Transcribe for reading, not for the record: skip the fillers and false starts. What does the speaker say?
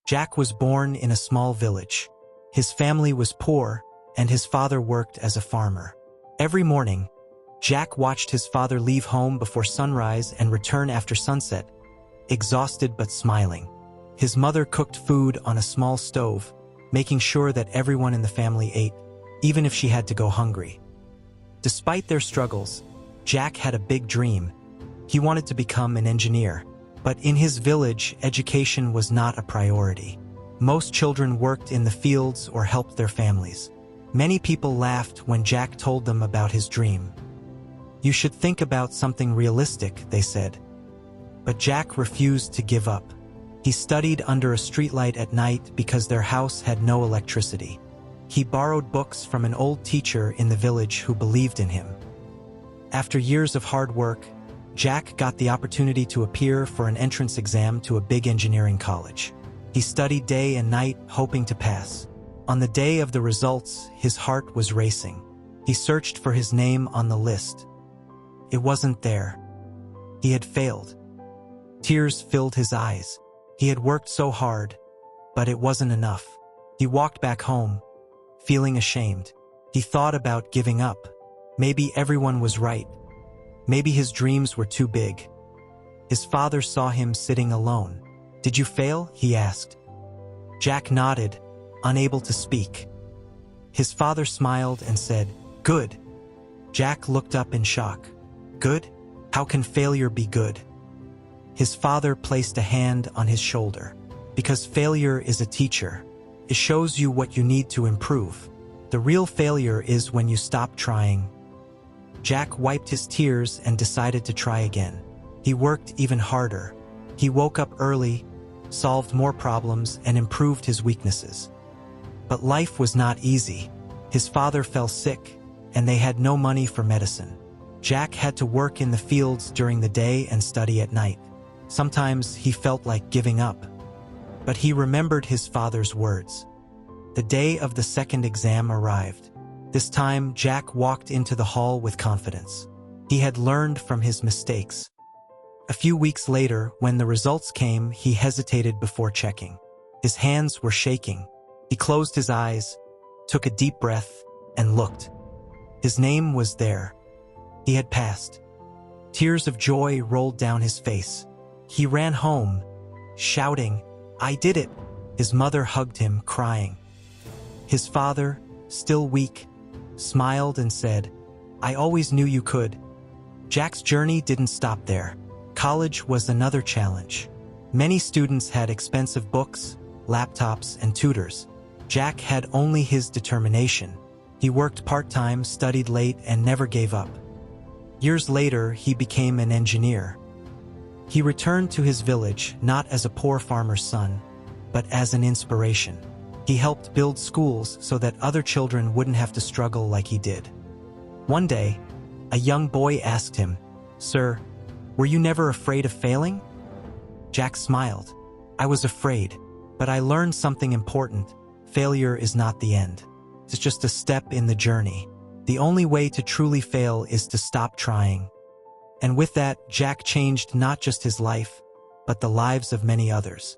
Jack was born in a small village. His family was poor, and his father worked as a farmer. Every morning, Jack watched his father leave home before sunrise and return after sunset, exhausted but smiling. His mother cooked food on a small stove, making sure that everyone in the family ate, even if she had to go hungry. Despite their struggles, Jack had a big dream. He wanted to become an engineer. But in his village, education was not a priority. Most children worked in the fields or helped their families. Many people laughed when Jack told them about his dream. "You should think about something realistic," they said. But Jack refused to give up. He studied under a streetlight at night because their house had no electricity. He borrowed books from an old teacher in the village who believed in him. After years of hard work, Jack got the opportunity to appear for an entrance exam to a big engineering college. He studied day and night, hoping to pass. On the day of the results, his heart was racing. He searched for his name on the list. It wasn't there. He had failed. Tears filled his eyes. He had worked so hard, but it wasn't enough. He walked back home, feeling ashamed. He thought about giving up. Maybe everyone was right. Maybe his dreams were too big. His father saw him sitting alone. "Did you fail?" he asked. Jack nodded, unable to speak. His father smiled and said, "Good." Jack looked up in shock. "Good? How can failure be good?" His father placed a hand on his shoulder. "Because failure is a teacher. It shows you what you need to improve. The real failure is when you stop trying." Jack wiped his tears and decided to try again. He worked even harder. He woke up early, solved more problems, and improved his weaknesses. But life was not easy. His father fell sick, and they had no money for medicine. Jack had to work in the fields during the day and study at night. Sometimes he felt like giving up. But he remembered his father's words. The day of the second exam arrived. This time, Jack walked into the hall with confidence. He had learned from his mistakes. A few weeks later, when the results came, he hesitated before checking. His hands were shaking. He closed his eyes, took a deep breath, and looked. His name was there. He had passed. Tears of joy rolled down his face. He ran home, shouting, "I did it!" His mother hugged him, crying. His father, still weak, smiled and said, "I always knew you could." Jack's journey didn't stop there. College was another challenge. Many students had expensive books, laptops, and tutors. Jack had only his determination. He worked part-time, studied late, and never gave up. Years later, he became an engineer. He returned to his village not as a poor farmer's son, but as an inspiration. He helped build schools so that other children wouldn't have to struggle like he did. One day, a young boy asked him, "Sir, were you never afraid of failing?" Jack smiled. "I was afraid, but I learned something important. Failure is not the end. It's just a step in the journey. The only way to truly fail is to stop trying." And with that, Jack changed not just his life, but the lives of many others.